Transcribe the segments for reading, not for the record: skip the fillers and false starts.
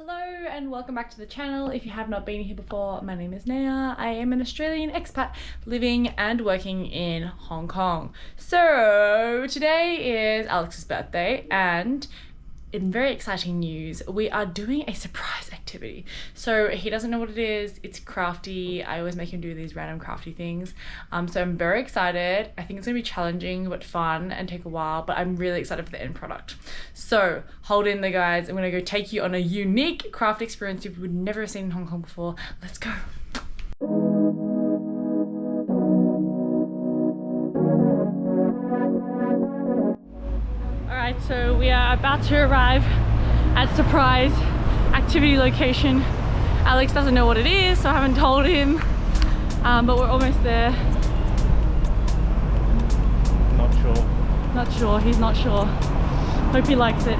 Hello and welcome back to the channel. If you have not been here before, my name is Naya. I am an Australian expat living and working in Hong Kong. So today is Alex's birthday and in very exciting news, we are doing a surprise activity. So he doesn't know what it is. It's crafty. I always make him do these random crafty things. So I'm very excited. I think it's gonna be challenging but fun and take a while, but I'm really excited for the end product. So hold in there, guys. I'm gonna go take you on a unique craft experience you would never have seen in Hong Kong before. Let's go. Alright, so we are about to arrive at surprise activity location. Alex doesn't know what it is, so I haven't told him, but we're almost there. Not sure. Not sure, he's not sure. Hope he likes it.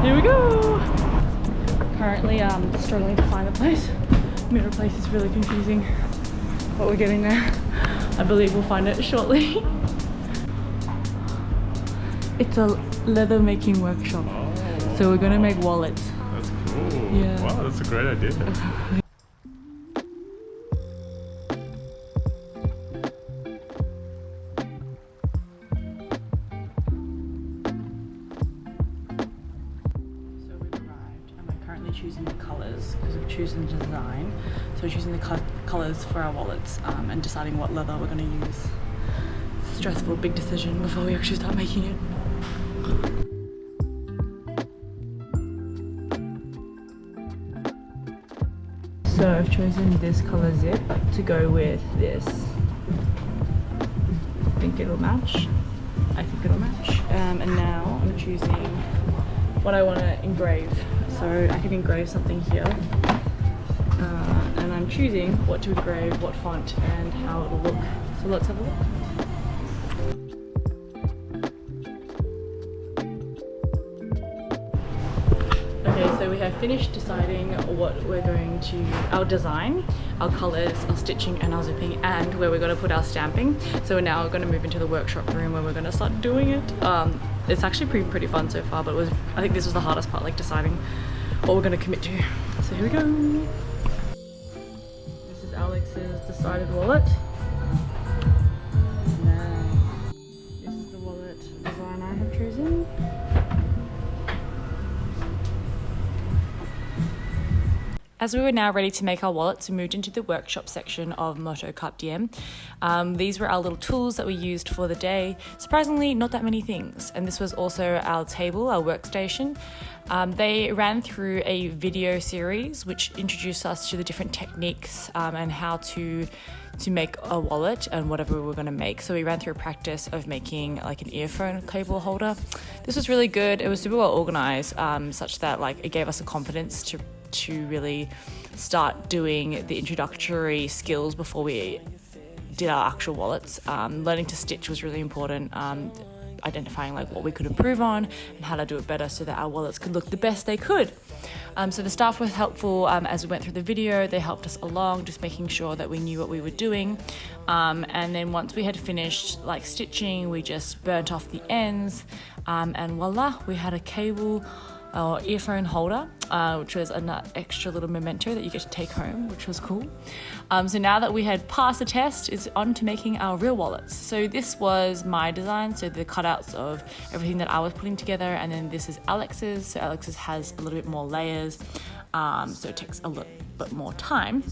Here we go! Currently struggling to find the place. Mirror place is really confusing, but we're getting there. I believe we'll find it shortly. It's a leather making workshop, so we're gonna make wallets. That's cool. Yeah. Wow, that's a great idea. Choosing the colors because we've chosen the design, so we're choosing the colors for our wallets and deciding what leather we're going to use. Stressful, big decision before we actually start making it. So I've chosen this color zip to go with this. I think it'll match. I think it'll match. And now I'm choosing what I want to engrave. So I can engrave something here, and I'm choosing what to engrave, what font, and how it'll look. So let's have a look. Okay, so we have finished deciding what we're going to, our design, our colors, our stitching and our zipping, and where we're going to put our stamping. So we're now going to move into the workshop room where we're going to start doing it. It's actually pretty fun so far, but I think this was the hardest part, like deciding what we're going to commit to. So here we go. This is Alex's decided wallet. And this is the wallet design I have chosen. As we were now ready to make our wallets, we moved into the workshop section of Moto Carpe Diem. These were our little tools that we used for the day. Surprisingly, not that many things. And this was also our table, our workstation. They ran through a video series which introduced us to the different techniques and how to make a wallet and whatever we were going to make. So we ran through a practice of making like an earphone cable holder. This was really good. It was super well organized, such that like it gave us the confidence to really start doing the introductory skills before we did our actual wallets. Learning to stitch was really important. Identifying like what we could improve on and how to do it better so that our wallets could look the best they could. So the staff was helpful as we went through the video. They helped us along, just making sure that we knew what we were doing. And then once we had finished like stitching, we just burnt off the ends, and voila, we had a cable or earphone holder, which was an extra little memento that you get to take home, which was cool. So now that we had passed the test, it's on to making our real wallets. So this was my design, so the cutouts of everything that I was putting together, and then this is Alex's. So Alex's has a little bit more layers, so it takes a little bit more time.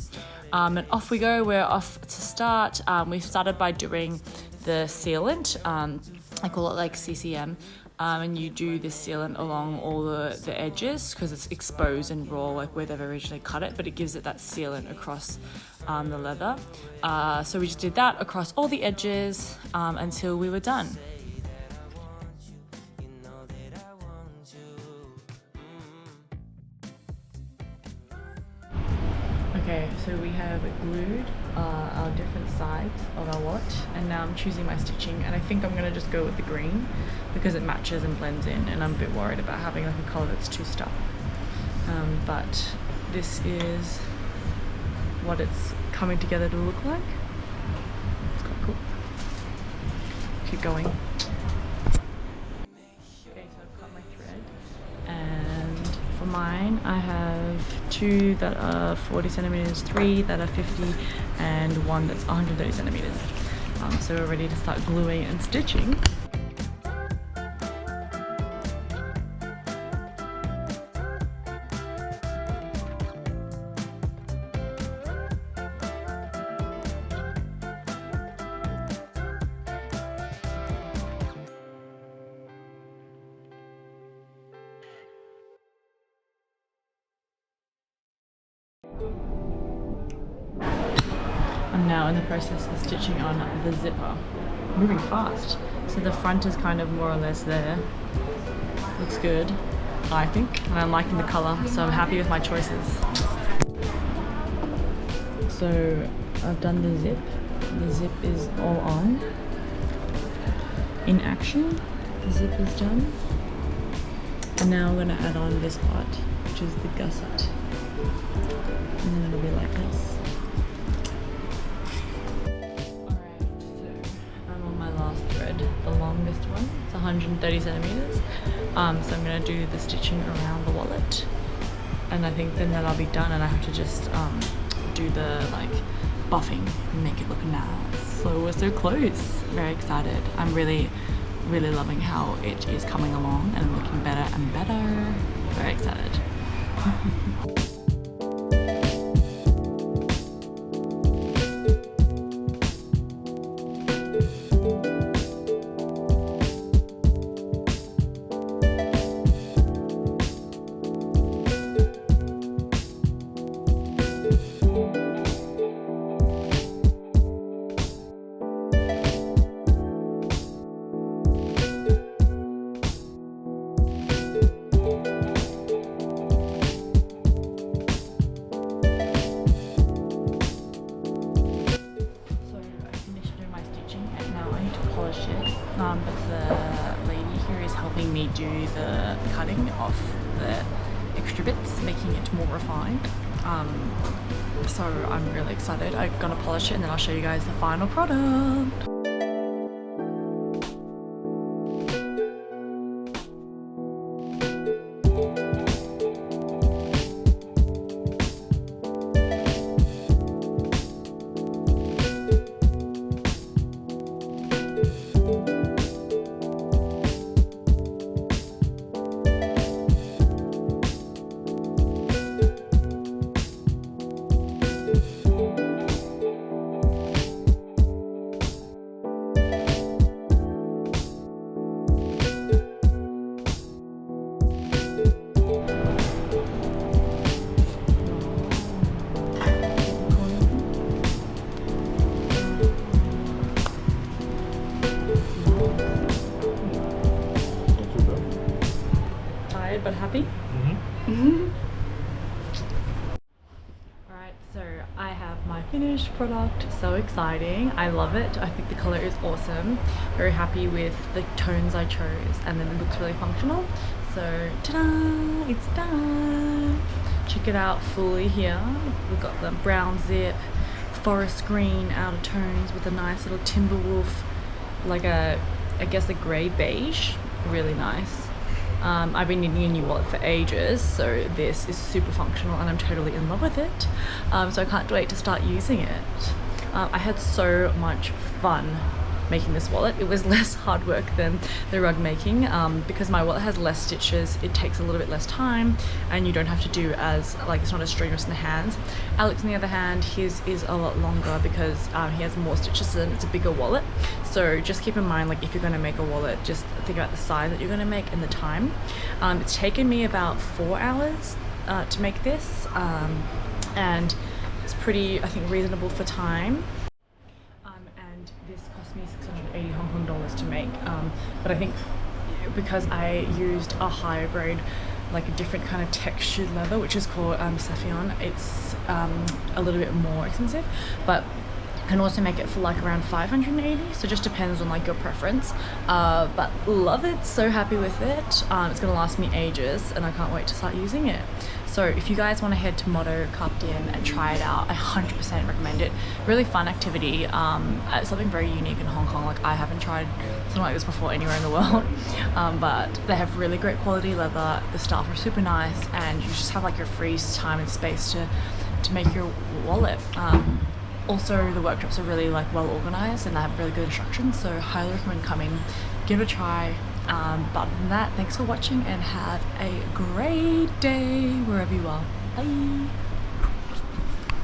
And off we go, we're off to start. We started by doing the sealant, I call it like CCM. And you do this sealant along all the edges because it's exposed and raw, like where they've originally cut it, but it gives it that sealant across the leather. So we just did that across all the edges until we were done. Okay, so we have glued our different sides of our wallet, and now I'm choosing my stitching, and I think I'm gonna just go with the green because it matches and blends in, and I'm a bit worried about having like a color that's too stuck. But this is what it's coming together to look like. It's quite cool. Keep going. Okay, so I've cut my thread, and for mine, I have 2 that are 40 centimeters, 3 that are 50, and 1 that's 130 centimeters. So we're ready to start gluing and stitching. I'm now in the process of stitching on the zipper. Moving fast. So the front is kind of more or less there. Looks good, I think. And I'm liking the color, so I'm happy with my choices. So I've done the zip. The zip is all on. In action, the zip is done. And now I'm gonna add on this part, which is the gusset. And then it'll be like this. The longest one, it's 130 centimeters. So I'm gonna do the stitching around the wallet, and I think then that'll be done, and I have to just do the like buffing and make it look nice. So we're so close. Very excited. I'm really loving how it is coming along and looking better and better. Very excited. But the lady here is helping me do the cutting off the extra bits, making it more refined. So I'm really excited. I'm gonna polish it and then I'll show you guys the final product. But happy. Alright, so I have my finished product. So exciting. I love it. I think the color is awesome. Very happy with the tones I chose, and then it looks really functional. So ta-da! It's done. Check it out fully here. We've got the brown zip, forest green outer tones with a nice little timber wolf, like I guess a grey beige. Really nice. I've been needing a new wallet for ages, so this is super functional and I'm totally in love with it. So I can't wait to start using it. I had so much fun making this wallet. It was less hard work than the rug making because my wallet has less stitches. It takes a little bit less time and you don't have to do as, like, it's not as strenuous in the hands. Alex, on the other hand, his is a lot longer because he has more stitches and it's a bigger wallet. So just keep in mind, like, if you're going to make a wallet, just think about the size that you're going to make and the time. It's taken me about 4 hours to make this, and it's pretty, I think, reasonable for time. And this cost me 680 Hong Kong dollars to make, but I think because I used a higher grade, like a different kind of textured leather, which is called Safion, it's a little bit more expensive, but can also make it for like around 580, so just depends on like your preference. But love it, so happy with it. It's gonna last me ages and I can't wait to start using it. So if you guys want to head to Motto Cup DM and try it out, I 100% recommend it. Really fun activity. It's something very unique in Hong Kong. Like, I haven't tried something like this before anywhere in the world. But they have really great quality leather, the staff are super nice, and you just have like your free time and space to make your wallet. Also, the workshops are really like well organized and they have really good instructions, so highly recommend coming, give it a try. But other than that, thanks for watching and have a great day wherever you are. Bye.